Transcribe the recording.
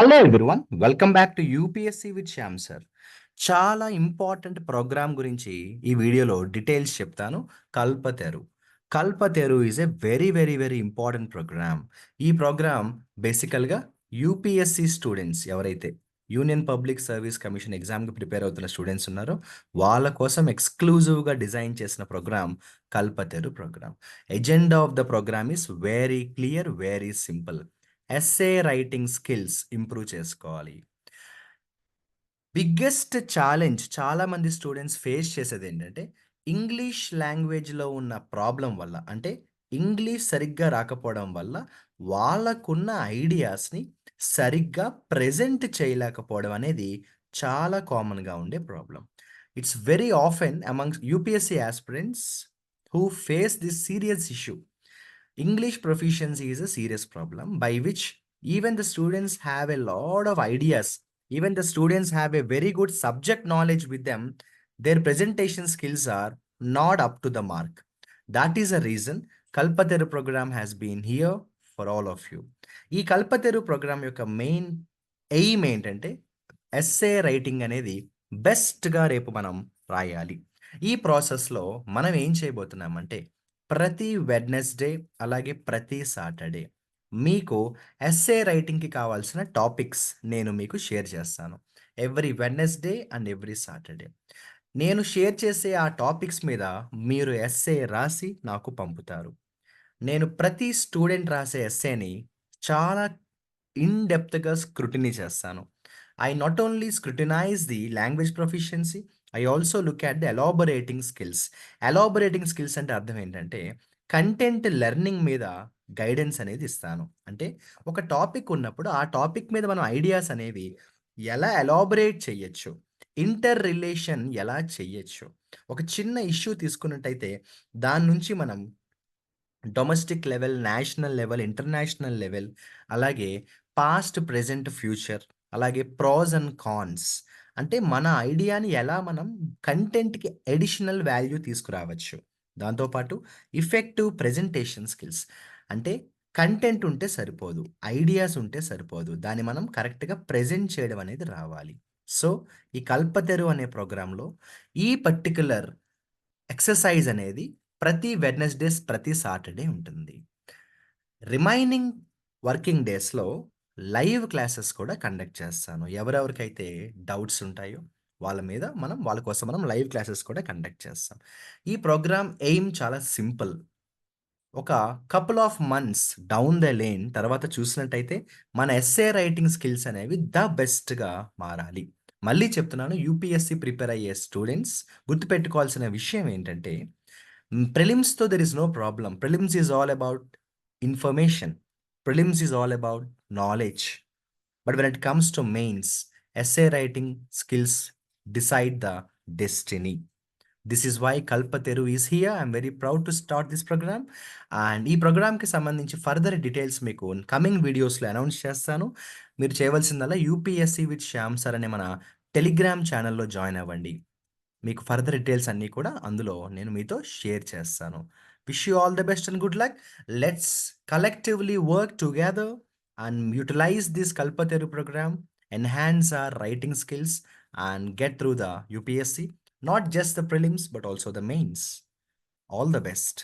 Hello everyone, welcome back to UPSC with Shyam sir. చాలా important program గురించి ఈ వీడియోలో డీటెయిల్స్ చెప్తాను. Kalpataru. Kalpataru is a very very very important program. ఈ ప్రోగ్రామ్ బేసికల్గా యూపీఎస్సీ స్టూడెంట్స్ ఎవరైతే యూనియన్ పబ్లిక్ సర్వీస్ కమిషన్ ఎగ్జామ్కి ప్రిపేర్ అవుతున్న స్టూడెంట్స్ ఉన్నారో వాళ్ళ కోసం ఎక్స్క్లూజివ్గా డిజైన్ చేసిన program Kalpataru program. Agenda of the program is very clear, very simple. Essay writing skills improve చేసుకోవాలి. బిగ్గెస్ట్ ఛాలెంజ్ చాలామంది స్టూడెంట్స్ ఫేస్ చేసేది ఏంటంటే ఇంగ్లీష్ లాంగ్వేజ్లో ఉన్న ప్రాబ్లం వల్ల, అంటే ఇంగ్లీష్ సరిగ్గా రాకపోవడం వల్ల వాళ్ళకున్న ఐడియాస్ని సరిగ్గా ప్రజెంట్ చేయలేకపోవడం అనేది చాలా కామన్గా ఉండే problem. It's very often amongst UPSC aspirants who face this serious issue. English proficiency is a serious problem by which even the students have a lot of ideas, even the students have a very good subject knowledge with them, their presentation skills are not up to the mark. That is a reason Kalpateru program has been here for all of you. ఈ కల్పతెరు programme యొక్క main aim ఏంటంటే essay writing అనేది బెస్ట్గా రేపు మనం రాయాలి. ఈ ప్రాసెస్లో మనం ఏం చేయబోతున్నామంటే ప్రతి వెడ్నెస్డే అలాగే ప్రతి సాటర్డే మీకు ఎస్సే రైటింగ్కి కావాల్సిన టాపిక్స్ నేను మీకు షేర్ చేస్తాను. Every Wednesday and every Saturday నేను షేర్ చేసే ఆ టాపిక్స్ మీద మీరు ఎస్సే రాసి నాకు పంపుతారు. నేను ప్రతి స్టూడెంట్ రాసే ఎస్సేని చాలా ఇన్ డెప్త్గా స్క్రూటినీ చేస్తాను. I not only scrutinize the language proficiency, I also look at the elaborating skills. Elaborating skills అంటే అర్థం ఏంటంటే కంటెంట్ లెర్నింగ్ మీద గైడెన్స్ అనేది ఇస్తాను. అంటే ఒక టాపిక్ ఉన్నప్పుడు ఆ టాపిక్ మీద మనం ఐడియాస్ అనేవి ఎలా ఎలాబొరేట్ చేయొచ్చు, ఇంటర్ రిలేషన్ ఎలా చెయ్యొచ్చు. ఒక చిన్న ఇష్యూ తీసుకున్నట్టయితే దాని నుంచి మనం domestic level, national level, international level, అలాగే పాస్ట్, ప్రెజెంట్, ఫ్యూచర్, అలాగే ప్రోస్ అండ్ కాన్స్, అంటే మన ఐడియాని ఎలా మనం కంటెంట్‌కి అడిషనల్ వాల్యూ తీసుకురావచ్చు. దాంతోపాటు ఇఫెక్టివ్ ప్రెజెంటేషన్ స్కిల్స్, అంటే కంటెంట్ ఉంటే సరిపోదు, ఐడియాస్ ఉంటే సరిపోదు. దాన్ని మనం కరెక్ట్‌గా ప్రెజెంట్ చేయడం అనేది రావాలి. సో, ఈ కల్పతెరు అనే ప్రోగ్రామ్‌లో ఈ పర్టిక్యులర్ ఎక్సర్సైజ్ అనేది ప్రతి వెడ్నెస్‌డేస్, ప్రతి సాటర్‌డే ఉంటుంది. రిమైనింగ్ వర్కింగ్ డేస్‌లో లైవ్ క్లాసెస్ కూడా కండక్ట్ చేస్తాను. ఎవరెవరికైతే డౌట్స్ ఉంటాయో వాళ్ళ కోసం మనం లైవ్ క్లాసెస్ కూడా కండక్ట్ చేస్తాం. ఈ ప్రోగ్రామ్ ఎయిమ్ చాలా సింపుల్. ఒక couple of months down the lane తర్వాత చూసినట్టయితే మన ఎస్సే రైటింగ్ స్కిల్స్ అనేవి ద బెస్ట్‌గా మారాలి. మళ్ళీ చెప్తున్నాను, యూపీఎస్సీ ప్రిపేర్ అయ్యే స్టూడెంట్స్ గుర్తుపెట్టుకోవాల్సిన విషయం ఏంటంటే ప్రిలిమ్స్‌తో there is no problem. Prelims is all about information. Prelims is all about knowledge. But when it comes to mains, essay writing skills decide the destiny. This is why Kalpateru is here. I'm very proud to start this program. And ఈ ప్రోగ్రామ్కి సంబంధించి further details మీకు coming వీడియోస్లో announce చేస్తాను. మీరు చేయవలసిందల్లా UPSC with Shyam sir అనే మన టెలిగ్రామ్ ఛానల్లో జాయిన్ అవ్వండి. మీకు ఫర్దర్ డీటెయిల్స్ అన్నీ కూడా అందులో నేను మీతో షేర్ చేస్తాను. Wish you all the best and good luck. Let's collectively work together and utilize this Kalpataru program, enhance our writing skills and get through the UPSC, not just the prelims but also the mains. All the best.